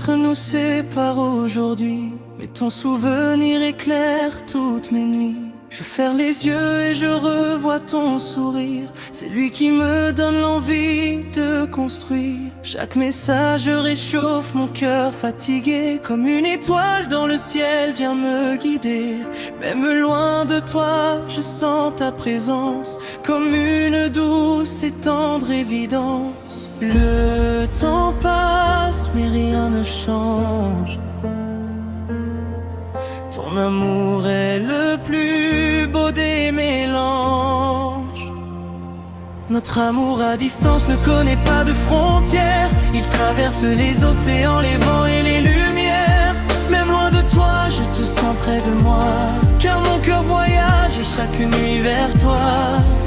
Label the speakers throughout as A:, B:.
A: kilomètres nous séparent aujourd'hui, mais ton souvenir éclaire toutes mes nuits. Je ferme les yeux et je revois ton sourire. C'est lui qui me donne l'envie de construire. Chaque message réchauffe mon cœur fatigué. Comme une étoile dans le ciel vient me guider. Même loin de toi, je sens ta présence. Comme une douce et tendre évidence. Le temps passe mais rien ne change. Ton amour est le plus beau des mélanges. Notre amour à distance ne connaît pas de frontières. Il traverse les océans, les vents et les lumières. Même loin de toi, je te sens près de moi. Car mon cœur voyage chaque nuit vers toi.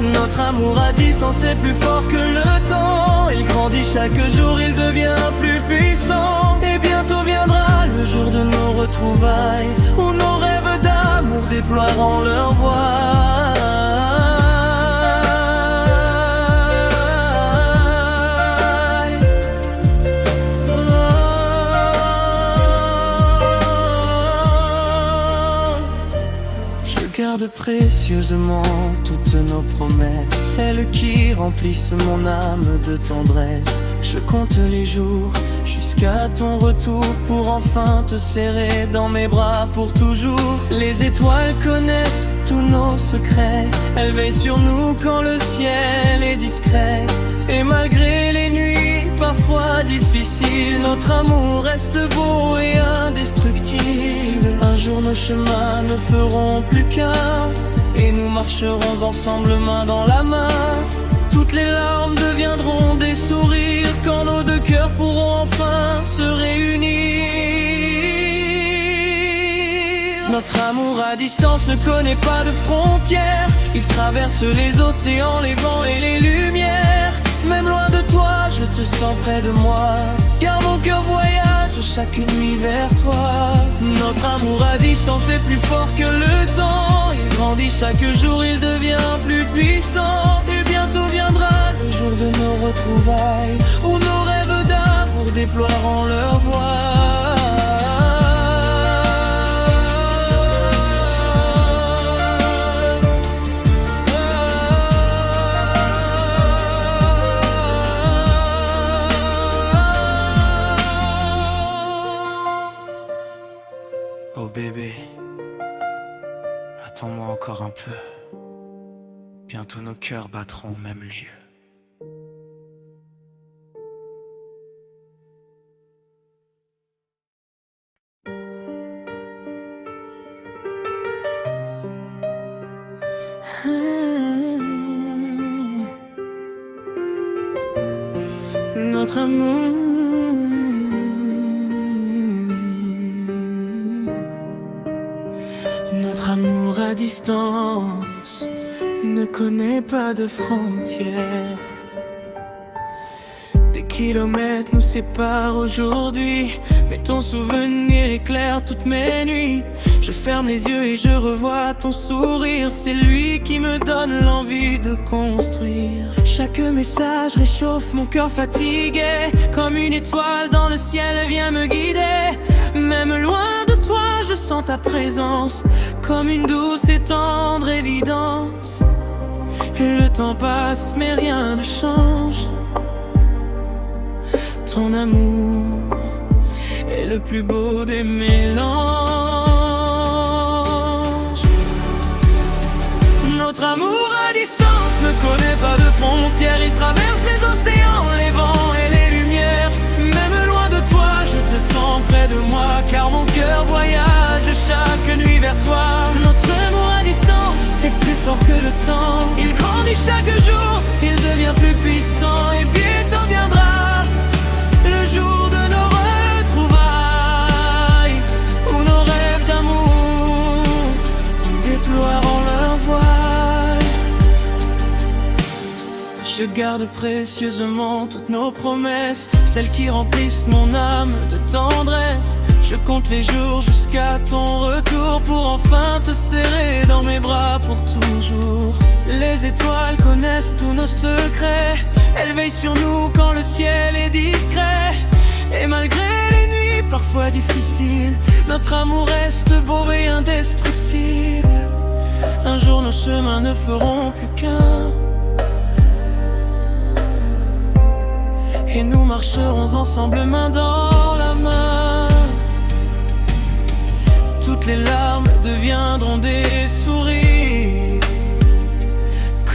A: Notre amour à distance est plus fort que le temps. Il grandit chaque jour, il devient plus puissant. Et bientôt viendra le jour de nos retrouvailles, où nos rêves d'amour déploieront leur voix. Garde précieusement toutes nos promesses, celles qui remplissent mon âme de tendresse. Je compte les jours jusqu'à ton retour pour enfin te serrer dans mes bras pour toujours. Les étoiles connaissent tous nos secrets, elles veillent sur nous quand le ciel est discret. Et malgré les nuits parfois difficiles, notre amour reste beau et indestructible. Un jour nos chemins ne feront plus qu'un, et nous marcherons ensemble main dans la main. Toutes les larmes deviendront des sourires quand nos deux cœurs pourront enfin se réunir. Notre amour à distance ne connaît pas de frontières. Il traverse les océans, les vents et les lumières. Même loin de toi, je te sens près de moi. Car mon cœur voyage chaque nuit vers toi. Notre amour à distance est plus fort que le temps. Il grandit chaque jour, il devient plus puissant. Et bientôt viendra le jour de nos retrouvailles, où nos rêves d'amour déploieront leur voix. Oh bébé, attends-moi encore un peu. Bientôt nos cœurs battront au même lieu. Notre amour, notre amour à distance ne connaît pas de frontières. Des kilomètres nous séparent aujourd'hui, mais ton souvenir éclaire toutes mes nuits. Je ferme les yeux et je revois ton sourire. C'est lui qui me donne l'envie de construire. Chaque message réchauffe mon cœur fatigué. Comme une étoile dans le ciel vient me guider. Même loin de toi, je sens ta présence. Comme une douce et tendre évidence. Le temps passe mais rien ne change. Ton amour est le plus beau des mélanges. Notre amour à distance ne connaît pas de frontières. Il traverse les océans, les vents et les lumières. Même loin de toi, je te sens près de moi. Car mon cœur voyage chaque nuit vers toi. Notre amour à distance est plus fort que le temps. Il grandit chaque jour, il devient plus puissant. Et bientôt viendra le jour de nos retrouvailles, où nos rêves d'amour déploieront leur voile. Je garde précieusement toutes nos promesses, celles qui remplissent mon âme de tendresse. Je compte les jours jusqu'à ton retour pour enfin te serrer dans mes bras pour toujours. Les étoiles connaissent tous nos secrets, elles veillent sur nous quand le ciel est discret. Et malgré les nuits nuits parfois difficiles, notre amour reste beau et indestructible. Un jour nos chemins ne feront plus qu'un, et nous marcherons ensemble main dans la main. Toutes les larmes deviendront des sourires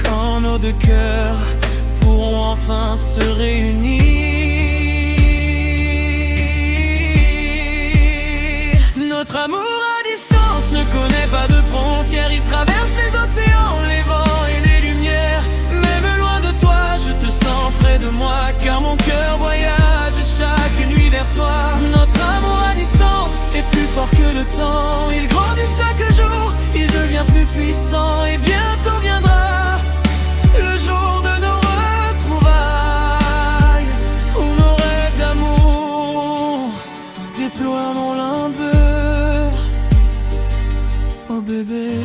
A: quand nos deux cœurs pourront enfin se réunir. Notre amour à distance ne connaît pas de frontières, il traverse les océans, les vents et les lumières. Même loin de toi, je te sens près de moi, car mon cœur voyage chaque nuit vers toi. Notre amour à distance est plus fort que le temps, il grandit chaque jour, il devient plus puissant, et bientôt viendra le jour de nos retrouvailles, où nos rêves d'amour déploieront l'un. Oh bébé,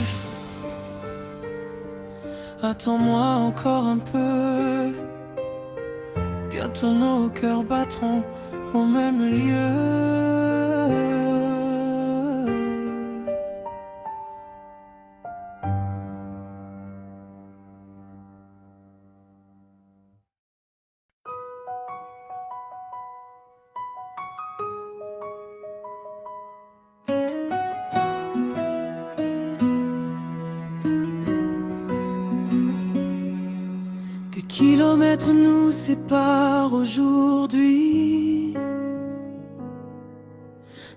A: attends-moi encore un peu, bientôt nos cœurs battront au même lieu. Des kilomètres nous séparent aujourd'hui,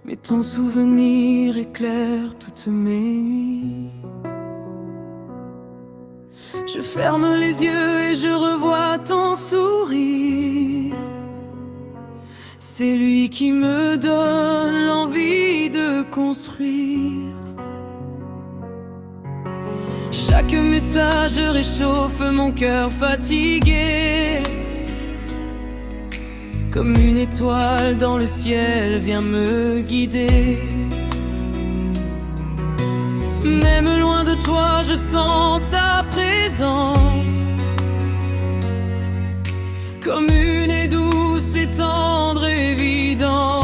A: mais ton souvenir éclaire toutes mes nuits. Je ferme les yeux et je revois ton sourire. C'est lui qui me donne l'envie de construire. Chaque message réchauffe mon cœur fatigué. Comme une étoile dans le ciel vient me guider. Même loin de toi, je sens ta présence, comme une et douce et tendre évidence.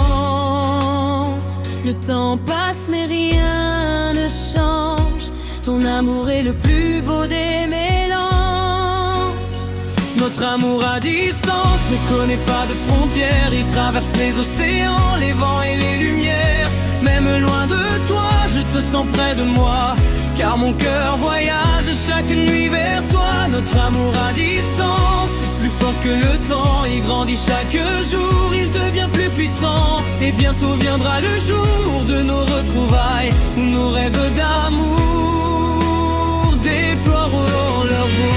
A: Le temps passe mais rien ne change, ton amour est le plus beau des mélanges. Notre amour à distance ne connaît pas de frontières, il traverse les océans, les vents et les lumières. Même loin de toi, je te sens près de moi, car mon cœur voyage chaque nuit vers toi. Notre amour à distance est plus fort que le temps, il grandit chaque jour, il devient plus puissant. Et bientôt viendra le jour de nos retrouvailles, où nos rêves d'amour déploieront leur voile.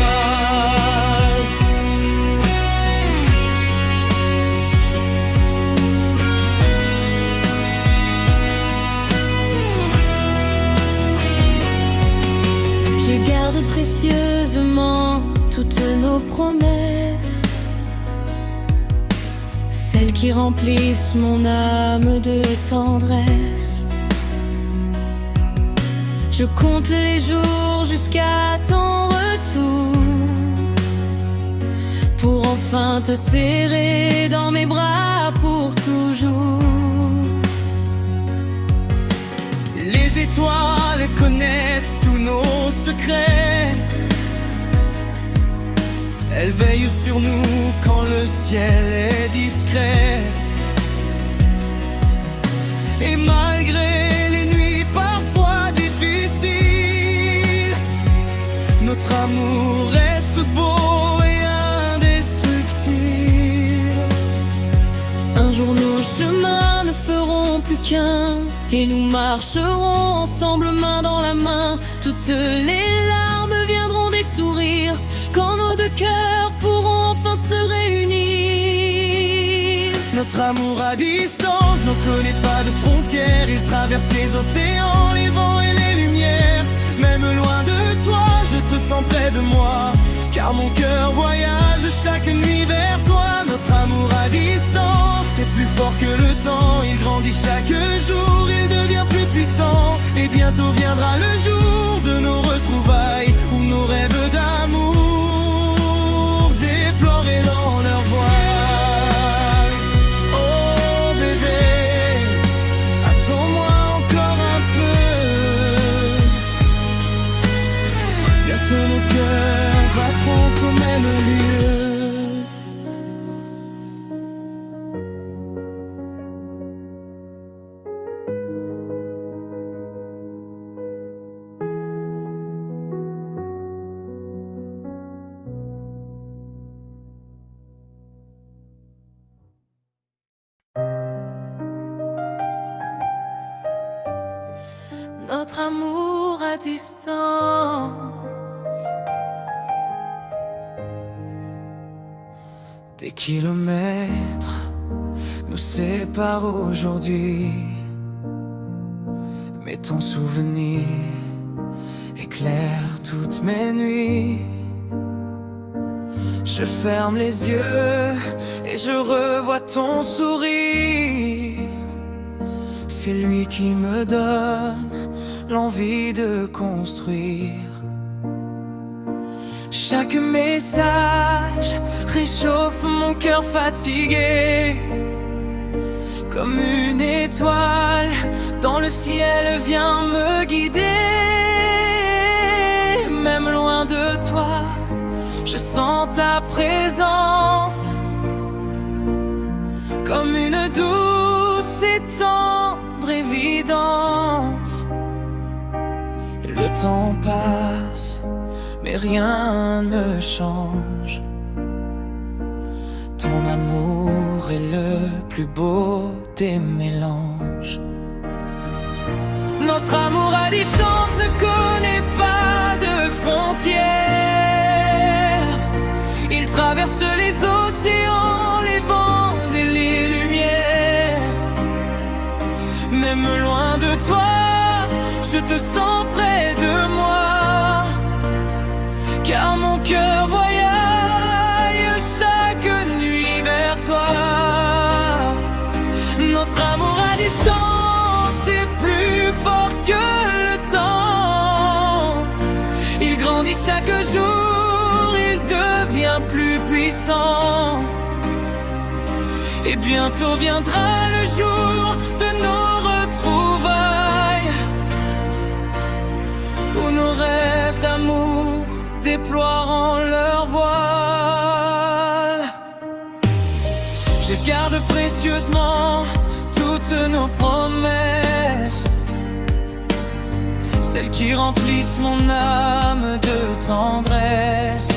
A: Je garde précieusement toutes nos promesses, celles qui remplissent mon âme de tendresse. Je compte les jours jusqu'à ton retour, pour enfin te serrer dans mes bras pour toujours. Les étoiles connaissent tous nos secrets, elles veillent sur nous quand le ciel est discret. Et malgré les nuits parfois difficiles, notre amour reste beau et indestructible. Un jour nos chemins ne feront plus qu'un, et nous marcherons ensemble main dans la main. Toutes les larmes viendront des sourires, quand nos deux cœurs pourront enfin se réunir. Notre amour à distance ne connaît pas de frontières, il traverse les océans, les vents et les lumières. Même loin de toi, je te sens près de moi, car mon cœur voyage chaque nuit vers toi. Notre amour à distance est plus fort que le temps, il grandit chaque jour, il devient plus puissant. Et bientôt viendra le jour de nos retrouvailles, où nos rêves d'amour déploieront leur voile. Oh bébé, notre amour à distance. Des kilomètres nous séparent aujourd'hui, mais ton souvenir éclaire toutes mes nuits. Je ferme les yeux et je revois ton sourire. C'est lui qui me donne l'envie de construire. Chaque message réchauffe mon cœur fatigué. Comme une étoile dans le ciel vient me guider. Même loin de toi, je sens ta présence. Comme une douce et tendre évidence. Le temps passe, mais rien ne change. Ton amour est le plus beau des mélanges. Notre amour à distance ne connaît pas de frontières. Il traverse les océans, les vents et les lumières. Même loin de toi, je te sens près de moi. Car mon cœur voyage chaque nuit vers toi. Notre amour à distance est plus fort que le temps. Il grandit chaque jour, il devient plus puissant. Et bientôt viendra le jour de nos retrouvailles, où nos rêves d'amour déploieront leur voile. Je garde précieusement toutes nos promesses, celles qui remplissent mon âme de tendresse.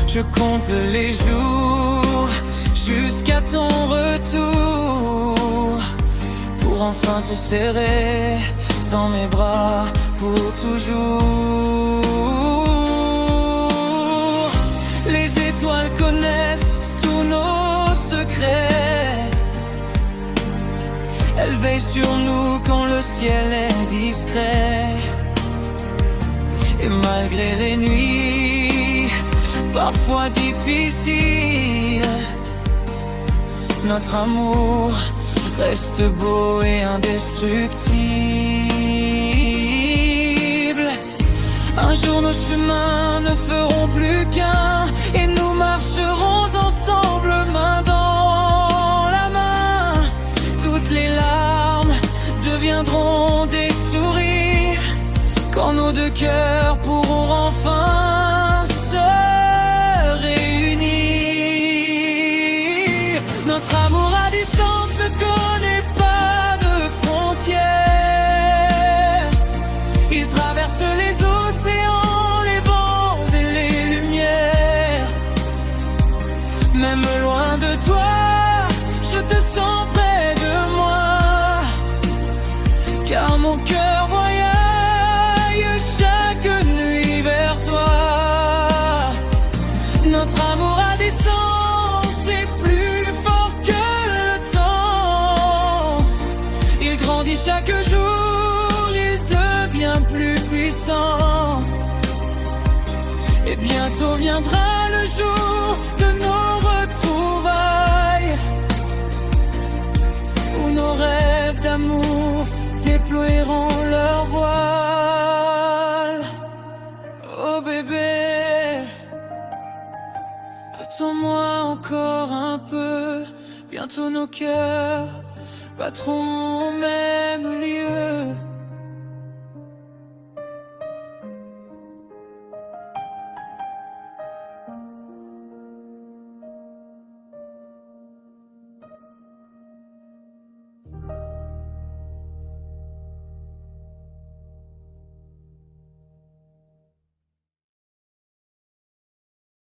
A: Je compte les jours jusqu'à ton retour, pour enfin te serrer dans mes bras pour toujours. Les étoiles connaissent tous nos secrets. Elles veillent sur nous quand le ciel est discret. Et malgré les nuits parfois difficiles, notre amour reste beau et indestructible. Un jour nos chemins ne feront plus qu'un, et nous marcherons ensemble main dans la main. Toutes les larmes deviendront des sourires quand nos deux cœurs pourront enfin se réunir. Notre amour à distance ne connaît pas de frontières. Il traverse les océans, les vents et les lumières. Même loin de toi, je te sens près de moi. Car mon cœur voyage chaque nuit vers toi. Notre amour à distance est plus fort que le temps. Il grandit chaque jour, il devient plus puissant. Et bientôt viendra le jour de nos retrouvailles, où nos rêves d'amour déploieront leur voile. Oh bébé, attends-moi encore un peu. Bientôt nos cœurs battront au même lieu.